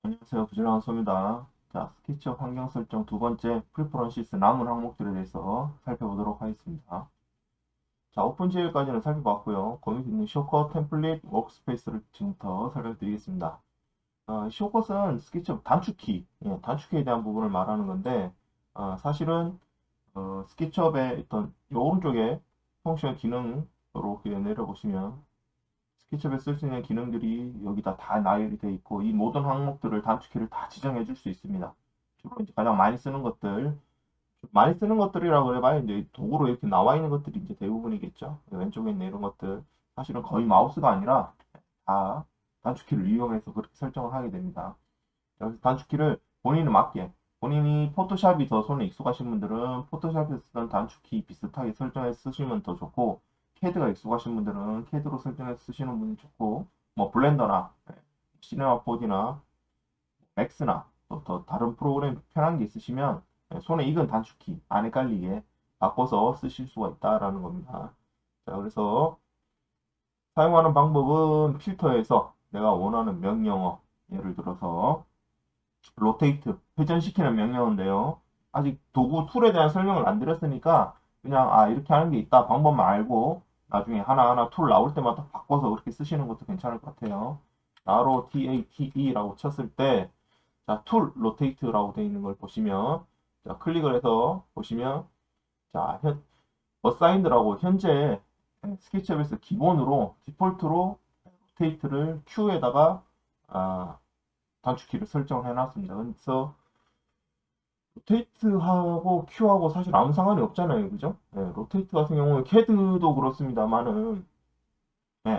안녕하세요. 부지런한소입니다. 자, 스케치업 환경 설정 두 번째 프리퍼런시스 남은 항목들에 대해서 살펴보도록 하겠습니다. 자, 오픈GL까지는 살펴봤고요. 거기 있는 쇼컷, 템플릿, 워크스페이스를 지금부터 설명드리겠습니다. 쇼컷은 스케치업 단축키, 단축키에 대한 부분을 말하는 건데, 사실은 스케치업의 어떤 이 오른쪽에 펑션 기능으로 이렇게 내려보시면 스케치업에 쓸 수 있는 기능들이 여기다 다 나열이 되어 있고 이 모든 항목들을 단축키를 다 지정해 줄 수 있습니다. 주로 이제 가장 많이 쓰는 것들이라고 해봐야 이제 도구로 이렇게 나와 있는 것들이 이제 대부분이겠죠. 왼쪽에 있는 이런 것들 사실은 거의 마우스가 아니라 다 단축키를 이용해서 그렇게 설정을 하게 됩니다. 그래서 단축키를 본인에 맞게 본인이 포토샵이 더 손에 익숙하신 분들은 포토샵에서 쓰던 단축키 비슷하게 설정해서 쓰시면 더 좋고 캐드가 익숙하신 분들은 캐드로 설정해서 쓰시는 분이 좋고 뭐 블렌더나 시네마 4D나 맥스나 또 더 다른 프로그램 편한 게 있으시면 손에 익은 단축키 안 헷갈리게 바꿔서 쓰실 수가 있다라는 겁니다. 자, 그래서 사용하는 방법은 필터에서 내가 원하는 명령어 예를 들어서 로테이트, 회전시키는 명령어인데요. 아직 도구 툴에 대한 설명을 안 드렸으니까 그냥 이렇게 하는 게 있다 방법만 알고 나중에 하나하나 툴 나올 때마다 바꿔서 그렇게 쓰시는 것도 괜찮을 것 같아요. ROTATE라고 쳤을 때 자, 툴 로테이트라고 되어 있는 걸 보시면 자, 클릭을 해서 보시면 자, 어사인드라고 현재 스케치업에서 기본으로 디폴트로 로테이트를 Q에다가 단축키를 설정을 해놨습니다. 그래서 로테이트하고 Q하고 사실 아무 상관이 없잖아요. 그죠? 네, 로테이트 같은 경우는 캐드도 그렇습니다만은 네,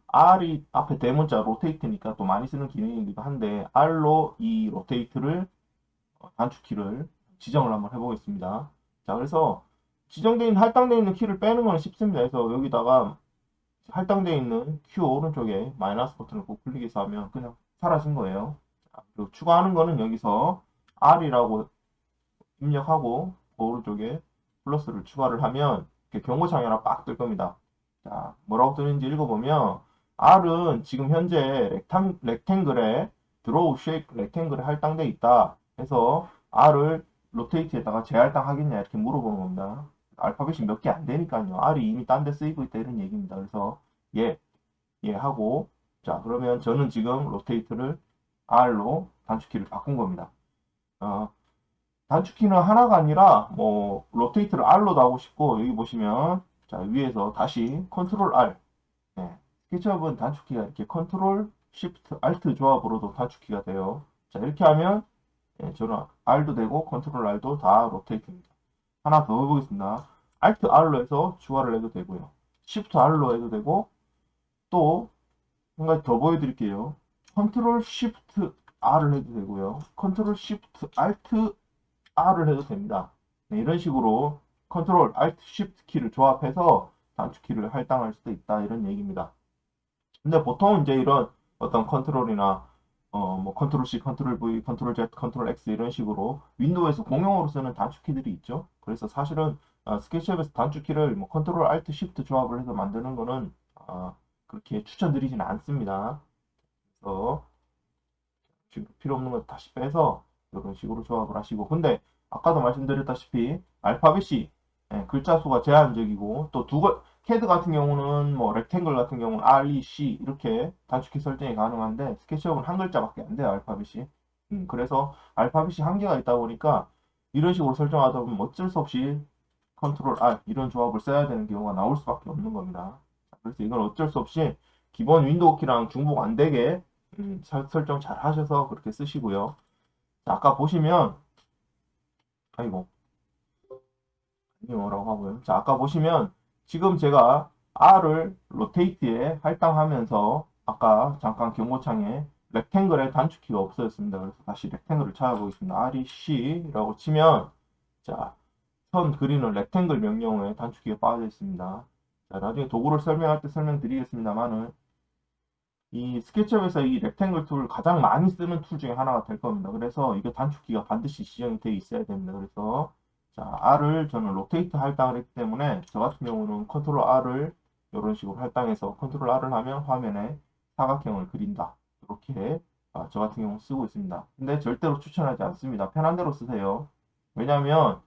R이 앞에 대문자 로테이트니까 또 많이 쓰는 기능이기도 한데 R로 이 로테이트를 단축키를 지정을 한번 해보겠습니다. 자, 그래서 지정되어 있는 할당되어 있는 키를 빼는 건 쉽습니다. 그래서 여기다가 할당되어 있는 Q 오른쪽에 마이너스 버튼을 꼭 클릭해서 하면 그냥 사라진 거예요. 자, 그리고 추가하는 거는 여기서 R이라고 입력하고 그 오른쪽에 플러스를 추가를 하면 이렇게 경고창이 하나 빡 뜰 겁니다. 자, 뭐라고 뜨는지 읽어보면 R은 지금 현재 렉탱글에 드로우 쉐이프 렉탱글에 할당되어 있다. 해서 R을 로테이트에다가 재할당 하겠냐 이렇게 물어보는 겁니다. 알파벳이 몇 개 안 되니까요. R이 이미 딴 데 쓰이고 있다 이런 얘기입니다. 그래서 예, 예 하고 자 그러면 저는 지금 로테이트를 R로 단축키를 바꾼 겁니다. 어, 단축키는 하나가 아니라 뭐 로테이트를 R로도 하고 싶고 여기 보시면 자 위에서 다시 컨트롤 R 네. 스케치업은 단축키가 이렇게 컨트롤 쉬프트 알트 조합으로도 단축키가 돼요. 자 이렇게 하면 저는 R도 되고 컨트롤 R도 다 로테이트입니다. 하나 더 해보겠습니다. Alt R로 해서 추가를 해도 되고요. Shift R로 해도 되고 또 한 가지 더 보여드릴게요. 컨트롤 Shift R을 해도 되고요. 컨트롤 Shift Alt R을 해도 됩니다. 네, 이런 식으로 컨트롤 Alt Shift 키를 조합해서 단축키를 할당할 수도 있다 이런 얘기입니다. 근데 보통 이제 이런 어떤 컨트롤이나 뭐 컨트롤 C, 컨트롤 V, 컨트롤 Z, 컨트롤 X 이런 식으로 윈도우에서 공용으로 쓰는 단축키들이 있죠. 그래서 사실은 스케치업에서 단축키를 뭐 컨트롤 Alt Shift 조합을 해서 만드는 거는 그렇게 추천드리지는 않습니다. 그래서 지금 필요 없는 거 다시 빼서 이런 식으로 조합을 하시고 근데 아까도 말씀드렸다시피 알파벳이 글자 수가 제한적이고 또 캐드 같은 경우는 뭐 렉탱글 같은 경우는 R, E, C 이렇게 단축키 설정이 가능한데 스케치업은 한 글자밖에 안 돼요 알파벳이 그래서 알파벳이 한계가 있다 보니까 이런 식으로 설정하다 보면 어쩔 수 없이 컨트롤 R 이런 조합을 써야 되는 경우가 나올 수밖에 없는 겁니다. 그래서 이건 어쩔 수 없이 기본 윈도우 키랑 중복 안 되게 설정 잘 하셔서 그렇게 쓰시고요. 자, 아까 보시면 아이고 이게 뭐라고 하고요. 자, 아까 보시면 지금 제가 R을 로테이트에 할당하면서 아까 잠깐 경고창에 렉탱글의 단축키가 없어졌습니다. 그래서 다시 렉탱글을 찾아보겠습니다. REC라고 치면 자, 선 그리는 렉탱글 명령어에 단축키가 빠져 있습니다. 자, 나중에 도구를 설명할 때 설명드리겠습니다만은 이 스케치업에서 이 렉탱글 툴 가장 많이 쓰는 툴 중에 하나가 될 겁니다. 그래서 이게 단축키가 반드시 지정이 되어 있어야 됩니다. 그래서 자, R을 저는 로테이트 할당을 했기 때문에 저 같은 경우는 컨트롤 R을 이런 식으로 할당해서 컨트롤 R을 하면 화면에 사각형을 그린다. 이렇게 저 같은 경우 쓰고 있습니다. 근데 절대로 추천하지 않습니다. 편한 대로 쓰세요. 왜냐하면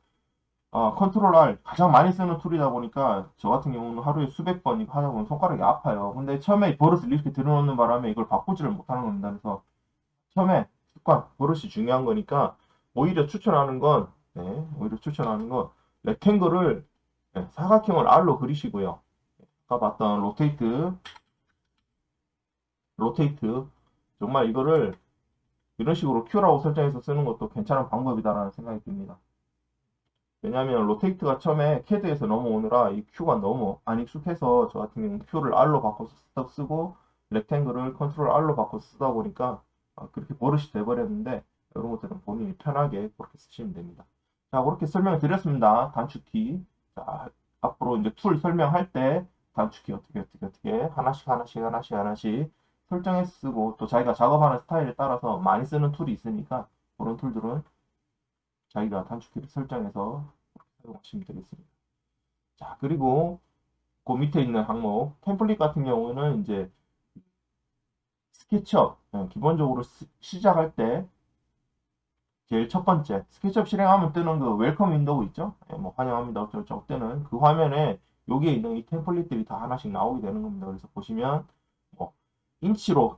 컨트롤 R 가장 많이 쓰는 툴이다 보니까 저 같은 경우는 하루에 수백 번 이거 하다 보면 손가락이 아파요. 근데 처음에 버릇을 이렇게 들여놓는 바람에 이걸 바꾸지를 못하는 겁니다. 그래서 처음에 습관, 버릇이 중요한 거니까 오히려 추천하는 건, 오히려 추천하는 건 렉탱글을 사각형을 R로 그리시고요. 아까 봤던 로테이트 정말 이거를 이런 식으로 Q라고 설정해서 쓰는 것도 괜찮은 방법이다라는 생각이 듭니다. 왜냐하면 로테이트가 처음에 캐드에서 넘어오느라 이 Q가 너무 안 익숙해서 저 같은 경우는 Q를 R로 바꿔서 쓰고 렉탱글을 컨트롤 R로 바꿔서 쓰다 보니까 그렇게 버릇이 돼버렸는데 이런 것들은 본인이 편하게 그렇게 쓰시면 됩니다. 자, 그렇게 설명을 드렸습니다. 단축키. 자, 앞으로 이제 툴 설명할 때 단축키 어떻게 하나씩 설정해서 쓰고 또 자기가 작업하는 스타일에 따라서 많이 쓰는 툴이 있으니까 그런 툴들은 자기가 단축키를 설정해서 사용하시면 되겠습니다. 자, 그리고 그 밑에 있는 항목 템플릿 같은 경우는 이제 스케치업 기본적으로 시작할 때 제일 첫 번째 스케치업 실행하면 뜨는 그 웰컴 윈도우 있죠? 뭐 환영합니다 어쩌고저쩌고 뜨는 그 화면에 여기에 있는 이 템플릿들이 다 하나씩 나오게 되는 겁니다. 그래서 보시면 뭐 인치로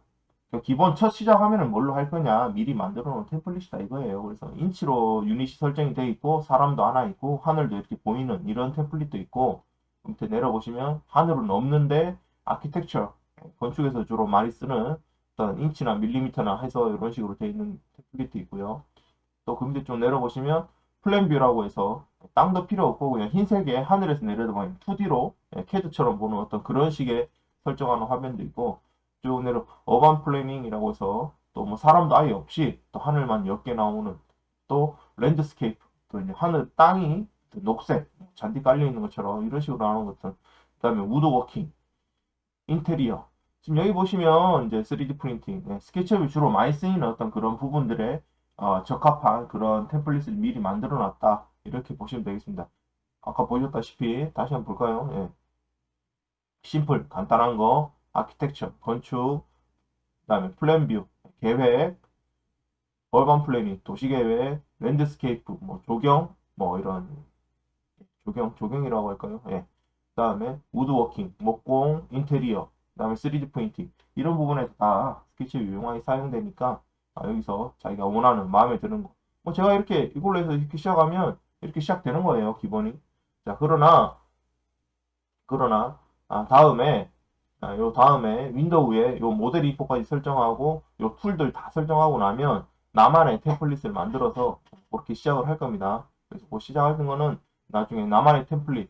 기본 첫 시작하면은 뭘로 할 거냐 미리 만들어 놓은 템플릿이다 이거예요. 그래서 인치로 유닛이 설정이 되어 있고 사람도 하나 있고 하늘도 이렇게 보이는 이런 템플릿도 있고 밑에 내려보시면 하늘은 없는데 아키텍처 건축에서 주로 많이 쓰는 어떤 인치나 밀리미터나 해서 이런 식으로 되어 있는 템플릿도 있고요. 또 그 밑에 좀 내려보시면 플랜뷰라고 해서 땅도 필요 없고 그냥 흰색에 하늘에서 내려다보면 2D로 캐드처럼 보는 어떤 그런 식의 설정하는 화면도 있고 쭉 내려 어반 플래닝이라고 해서 또 뭐 사람도 아예 없이 또 하늘만 10개 나오는 또 랜드스케이프 또 이제 하늘 땅이 녹색 잔디 깔려 있는 것처럼 이런 식으로 나오는 것들 그다음에 우드워킹 인테리어 지금 여기 보시면 이제 3D 프린팅 스케치업이 주로 많이 쓰이는 어떤 그런 부분들에 적합한 그런 템플릿을 미리 만들어 놨다 이렇게 보시면 되겠습니다. 아까 보셨다시피 다시 한번 볼까요? 심플 간단한 거 아키텍처 건축 그다음에 플랜뷰 계획 얼반 플래닝 도시계획 랜드스케이프 뭐 조경 뭐 이런 조경이라고 할까요? 그다음에 우드워킹 목공 인테리어 그다음에 3D 프린팅 이런 부분에서 다 스케치를 유용하게 사용되니까 여기서 자기가 원하는 마음에 드는 거 뭐 제가 이렇게 이걸로 해서 이렇게 시작하면 이렇게 시작되는 거예요 기본이. 자, 그러나 다음에 요 다음에 윈도우에 요 모델 인포까지 설정하고 요 툴들 다 설정하고 나면 나만의 템플릿을 만들어서 그렇게 시작을 할 겁니다. 그래서 그 시작하는 거는 나중에 나만의 템플릿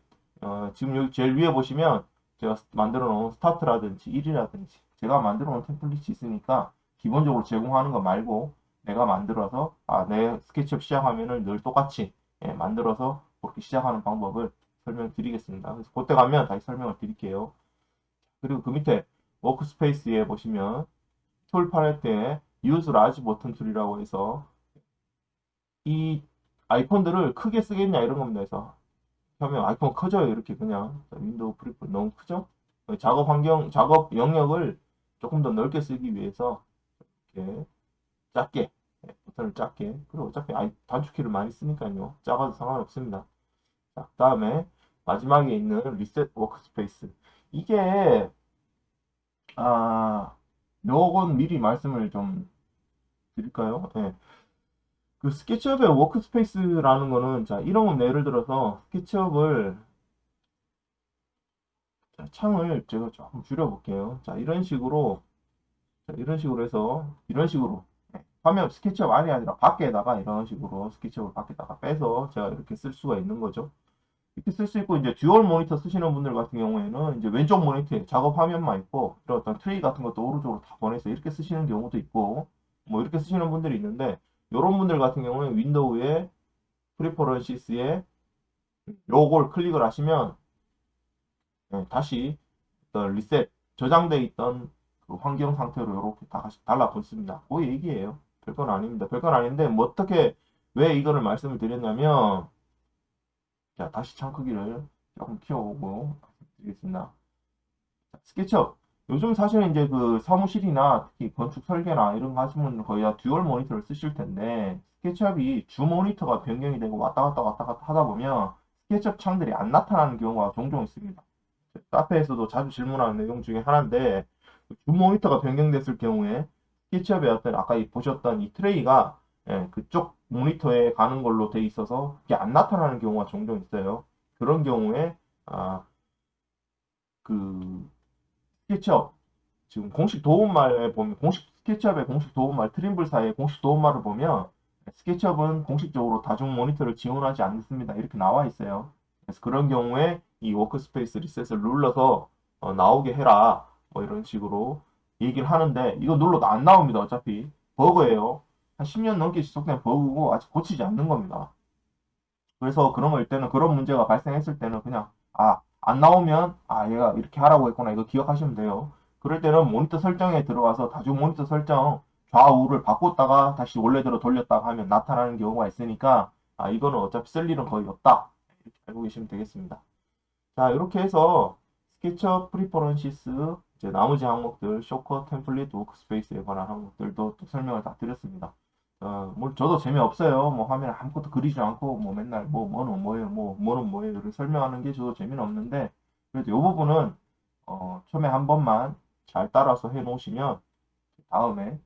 지금 여기 제일 위에 보시면 제가 만들어 놓은 스타트라든지 1이라든지 제가 만들어 놓은 템플릿이 있으니까 기본적으로 제공하는 거 말고 내가 만들어서 내 스케치업 시작하면은 늘 똑같이 만들어서 그렇게 시작하는 방법을 설명드리겠습니다. 그래서 그때 가면 다시 설명을 드릴게요. 그리고 그 밑에 워크스페이스에 보시면 툴 팔레트에 Use Large 버튼 툴이라고 해서 이 아이콘들을 크게 쓰겠냐 이런 겁니다. 그래서 하면 아이콘 커져요. 이렇게 그냥 윈도우 프리프 너무 크죠? 작업 환경, 작업 영역을 조금 더 넓게 쓰기 위해서 이렇게 작게 버튼을 작게 그리고 어차피 단축키를 많이 쓰니까요. 작아도 상관없습니다. 자, 그다음에 마지막에 있는 리셋 워크스페이스 이게 요건 미리 말씀을 좀 드릴까요? 그 스케치업의 워크스페이스라는 거는 자 이런 건 예를 들어서 스케치업을 자, 창을 제가 조금 줄여볼게요. 자 이런 식으로 해서 이런 식으로 화면 스케치업 안이 아니라 밖에다가 이런 식으로 스케치업을 밖에다가 빼서 제가 이렇게 쓸 수가 있는 거죠. 이렇게 쓸 수 있고 이제 듀얼 모니터 쓰시는 분들 같은 경우에는 이제 왼쪽 모니터에 작업 화면만 있고 이런 어떤 트리 같은 것도 오른쪽으로 다 보내서 이렇게 쓰시는 경우도 있고 뭐 이렇게 쓰시는 분들이 있는데 이런 분들 같은 경우에 윈도우에 프리퍼런시스에 요걸 클릭을 하시면 다시 어떤 리셋 저장돼 있던 그 환경 상태로 이렇게 다시 달라붙습니다. 그 얘기예요. 별건 아닙니다. 별건 아닌데 뭐 어떻게 왜 이거를 말씀을 드렸냐면 자 다시 창 크기를 조금 키워보고 말씀드리겠습니다. 스케치업 요즘 사실은 이제 그 사무실이나 특히 건축 설계나 이런 거 하시는 분들 거의 다 듀얼 모니터를 쓰실 텐데 스케치업이 주 모니터가 변경이 되고 왔다 갔다 하다 보면 스케치업 창들이 안 나타나는 경우가 종종 있습니다. 카페에서도 자주 질문하는 내용 중에 하나인데 줌 모니터가 변경됐을 경우에 스케치업의 어떤 아까 보셨던 이 트레이가 그쪽 모니터에 가는 걸로 돼 있어서 이게 안 나타나는 경우가 종종 있어요. 그런 경우에 아, 그 스케치업 지금 공식 도움말에 보면 공식 스케치업의 공식 도움말 트림블 사이의 공식 도움말을 보면 스케치업은 공식적으로 다중 모니터를 지원하지 않습니다. 이렇게 나와 있어요. 그래서 그런 경우에 이 워크스페이스 리셋을 눌러서 나오게 해라. 뭐 이런 식으로 얘기를 하는데 이거 눌러도 안 나옵니다. 어차피 버그예요. 한 10년 넘게 지속된 버그고 아직 고치지 않는 겁니다. 그래서 그런 걸 때는 그런 문제가 발생했을 때는 그냥 안 나오면 얘가 이렇게 하라고 했구나 이거 기억하시면 돼요. 그럴 때는 모니터 설정에 들어가서 다중 모니터 설정 좌우를 바꿨다가 다시 원래대로 돌렸다가 하면 나타나는 경우가 있으니까 이거는 어차피 쓸 일은 거의 없다. 이렇게 알고 계시면 되겠습니다. 자, 이렇게 해서 스케치업 프리퍼런시스 이제 나머지 항목들 쇼커 템플릿 워크스페이스에 관한 항목들도 또 설명을 다 드렸습니다. 뭐 저도 재미없어요. 뭐 화면에 아무것도 그리지 않고 뭐 맨날 뭐는 뭐예요, 뭐는 뭐예요 이렇게 설명하는 게 저도 재미는 없는데 그래도 이 부분은 처음에 한 번만 잘 따라서 해 놓으시면 다음에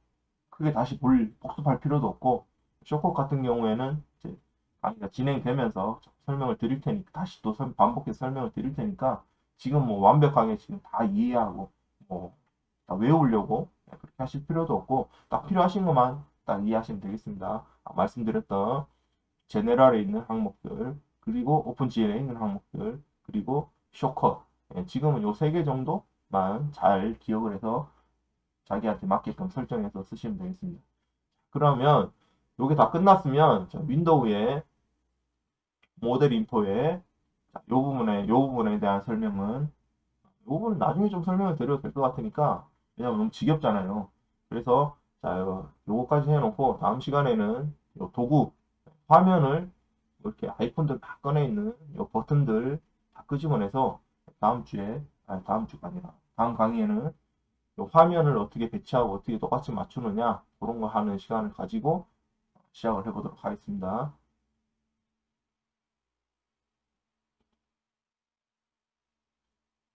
크게 다시 복습할 필요도 없고 쇼컷 같은 경우에는 이제 강의가 진행되면서 설명을 드릴 테니까 다시 또 반복해서 설명을 드릴 테니까 지금 뭐 완벽하게 지금 다 이해하고 뭐 다 외우려고 그렇게 하실 필요도 없고 딱 필요하신 것만 딱 이해하시면 되겠습니다. 말씀드렸던 제네럴에 있는 항목들 그리고 오픈GL에 있는 항목들 그리고 쇼컷 지금은 요 세 개 정도만 잘 기억을 해서 자기한테 맞게끔 설정해서 쓰시면 되겠습니다. 그러면 요게 다 끝났으면 윈도우의 모델 인포에 요 부분에 대한 설명은 요 부분은 나중에 좀 설명을 드려도 될 것 같으니까 왜냐면 너무 지겹잖아요. 그래서 요거까지 해놓고 다음 시간에는 요 도구 화면을 이렇게 아이콘들 다 꺼내 있는 요 버튼들 다 끄집어내서 다음 주가 아니라 다음 강의에는 요 화면을 어떻게 배치하고 어떻게 똑같이 맞추느냐 그런 거 하는 시간을 가지고 시작을 해보도록 하겠습니다.